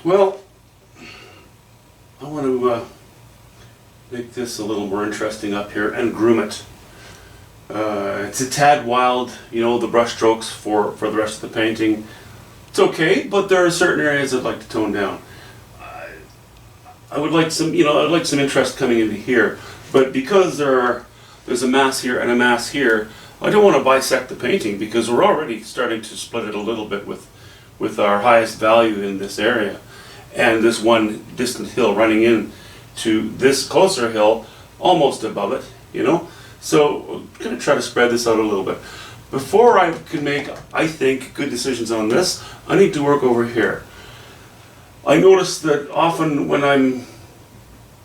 Well, I want to make this a little more interesting up here and groom it. It's a tad wild, you know, the brush strokes for the rest of the painting. It's okay, but there are certain areas I'd like to tone down. I would like some, you know, I'd like some interest coming into here, but because there's a mass here and a mass here, I don't want to bisect the painting because we're already starting to split it a little bit with our highest value in this area, and this one distant hill running in to this closer hill almost above it, you know. So I'm going to try to spread this out a little bit. Before I can make, I think, good decisions on this, I need to work over here. I notice that often when I'm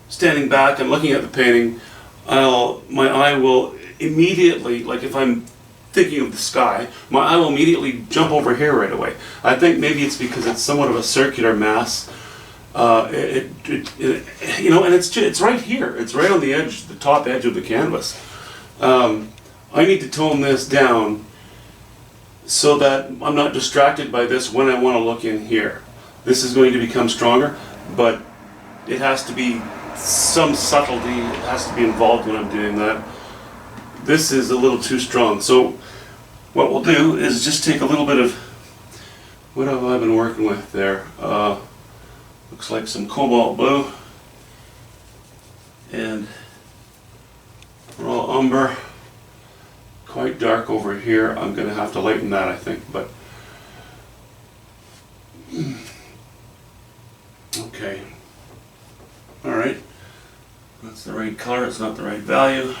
standing back and looking at the painting, my eye will immediately, like if I'm thinking of the sky, my eye will immediately jump over here right away. I think maybe it's because it's somewhat of a circular mass. You know, and it's right here. It's right on the edge, the top edge of the canvas. I need to tone this down so that I'm not distracted by this when I want to look in here. This is going to become stronger, but it has to be some subtlety. It has to be involved when I'm doing that. This is a little too strong. So what we'll do is just take a little bit of, what have I been working with there? Looks like some cobalt blue and raw umber. Quite dark over here. I'm going to have to lighten that, I think, but okay. Alright. That's the right color. It's not the right value.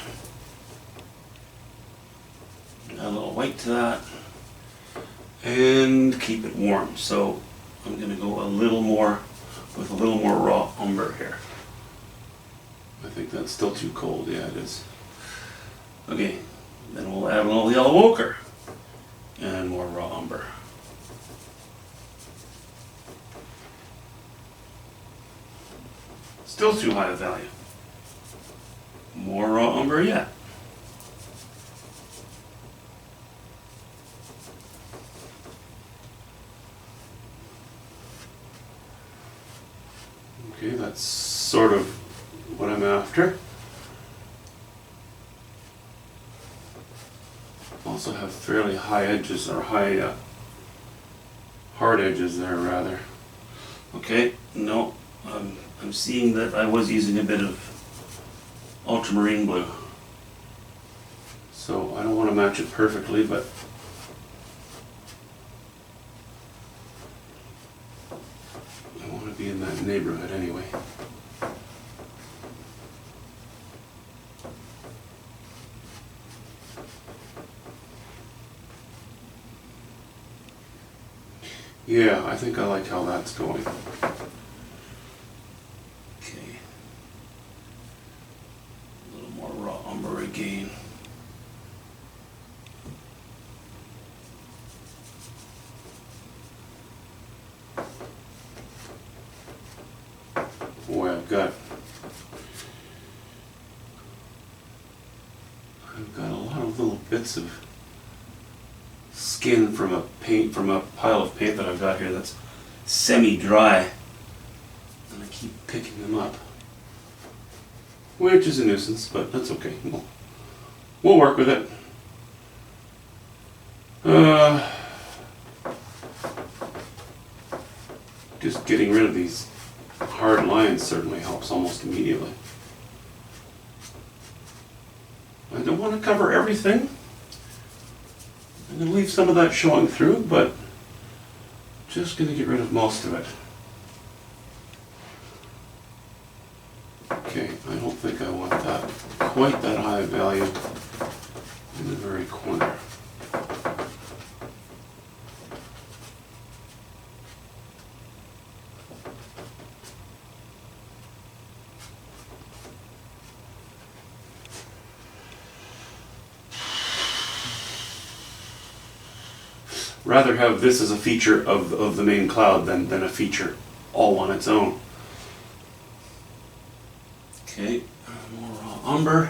Add a little white to that. And keep it warm. So I'm going to go a little more with a little more raw umber here. I think that's still too cold. Yeah, it is. Okay. Then we'll add a little yellow ochre and more raw umber. Still too high a value. More raw umber yet. Okay, that's sort of what I'm after. Also have fairly high edges, or high hard edges there rather. Okay, no, I'm seeing that I was using a bit of ultramarine blue. So I don't want to match it perfectly, but I want to be in that neighborhood anyway. Yeah, I think I like how that's going. Okay. A little more raw umber again. Boy, I've got a lot of little bits of skin from a pile of paint that I've got here that's semi-dry, and I keep picking them up, which is a nuisance, but that's okay. We'll work with it. Just getting rid of these hard lines certainly helps almost immediately. I don't want to cover everything. I'm going to leave some of that showing through, but just going to get rid of most of it. Okay, I don't think I want that quite that high value in the very corner. Rather have this as a feature of the main cloud than a feature all on its own. Okay, more raw umber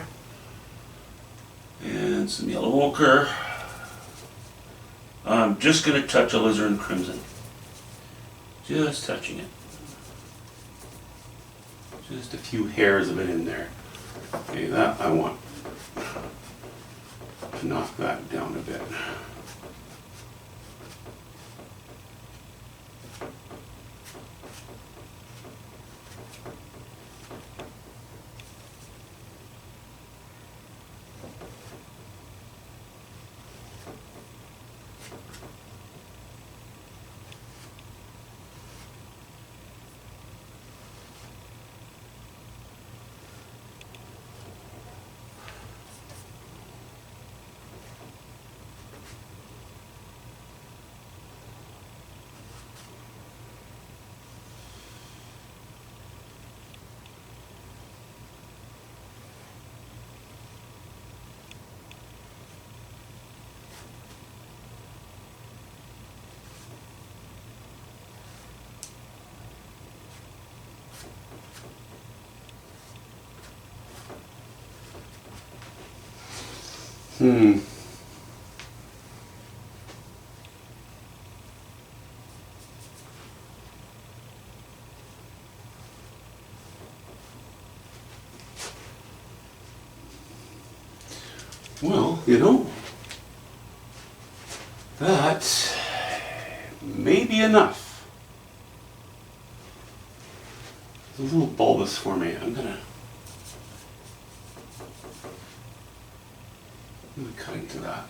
and some yellow ochre. I'm just going to touch alizarin crimson. Just touching it. Just a few hairs of it in there. Okay, that I want to knock that down a bit. Well, you know, that may be enough. It's a little bulbous for me. I'm gonna cut into that.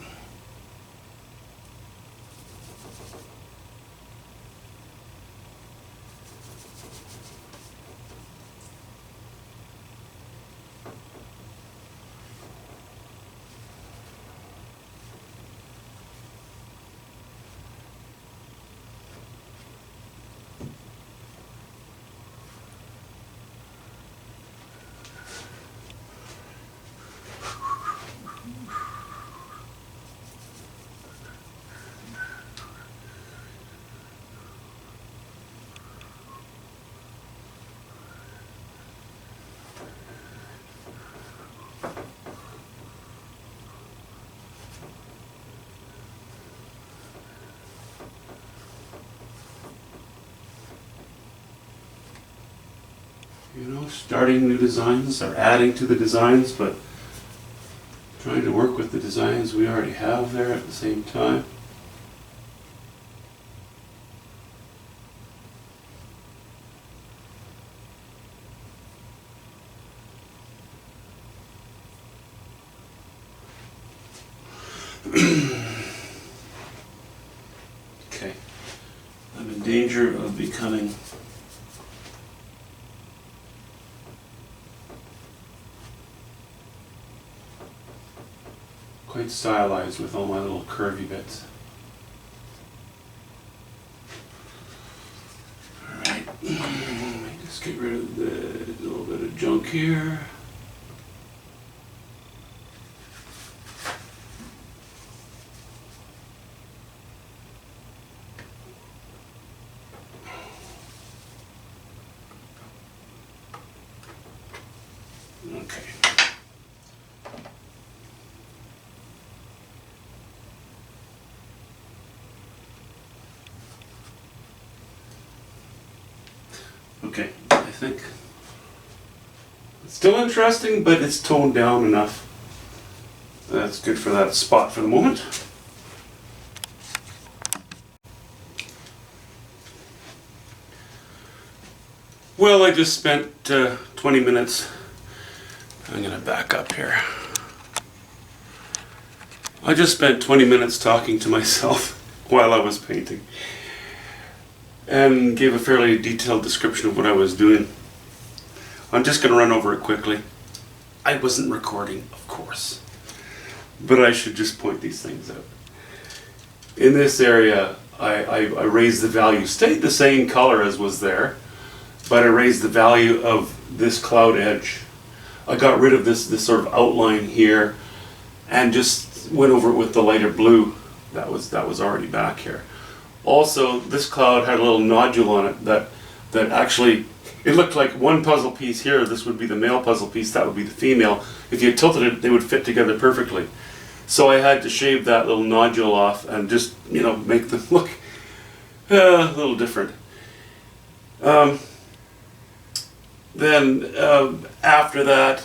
You know, starting new designs or adding to the designs, but trying to work with the designs we already have there at the same time. Okay, I'm in danger of becoming quite stylized with all my little curvy bits. Alright, let me just get rid of the little bit of junk here. Okay. Okay, I think it's still interesting, but it's toned down enough. That's good for that spot for the moment. Well, I just spent 20 minutes. I'm going to back up here. I just spent 20 minutes talking to myself while I was painting, and gave a fairly detailed description of what I was doing. I'm just going to run over it quickly. I wasn't recording, of course, but I should just point these things out. In this area, I raised the value, stayed the same color as was there, but I raised the value of this cloud edge. I got rid of this sort of outline here, and just went over it with the lighter blue that was already back here. Also, this cloud had a little nodule on it that actually, it looked like one puzzle piece here. This would be the male puzzle piece, that would be the female. If you tilted it, they would fit together perfectly. So I had to shave that little nodule off and just, you know, make them look a little different. then after that,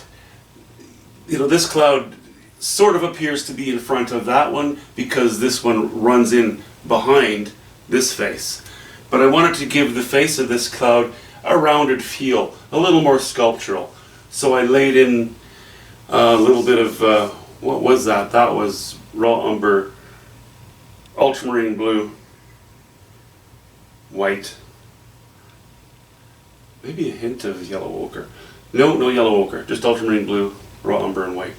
you know, this cloud sort of appears to be in front of that one because this one runs in behind this face. But I wanted to give the face of this cloud a rounded feel, a little more sculptural. So I laid in a little bit of, what was that? That was raw umber, ultramarine blue, white, maybe a hint of yellow ochre. No yellow ochre, just ultramarine blue, raw umber and white.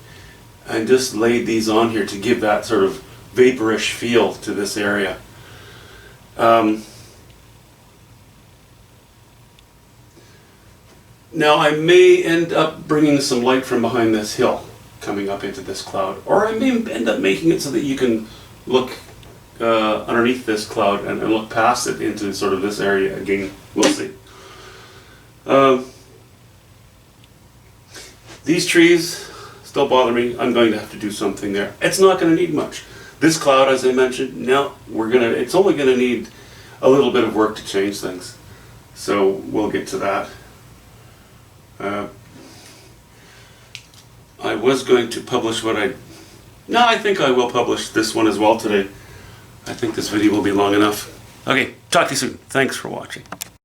And just laid these on here to give that sort of vaporish feel to this area. Now I may end up bringing some light from behind this hill coming up into this cloud, or I may end up making it so that you can look underneath this cloud and look past it into sort of this area again. We'll see. These trees still bother me. I'm going to have to do something there. It's not going to need much. This cloud, as I mentioned, now it's only going to need a little bit of work to change things. So we'll get to that. I was going to publish I think I will publish this one as well today. I think this video will be long enough. Okay, talk to you soon. Thanks for watching.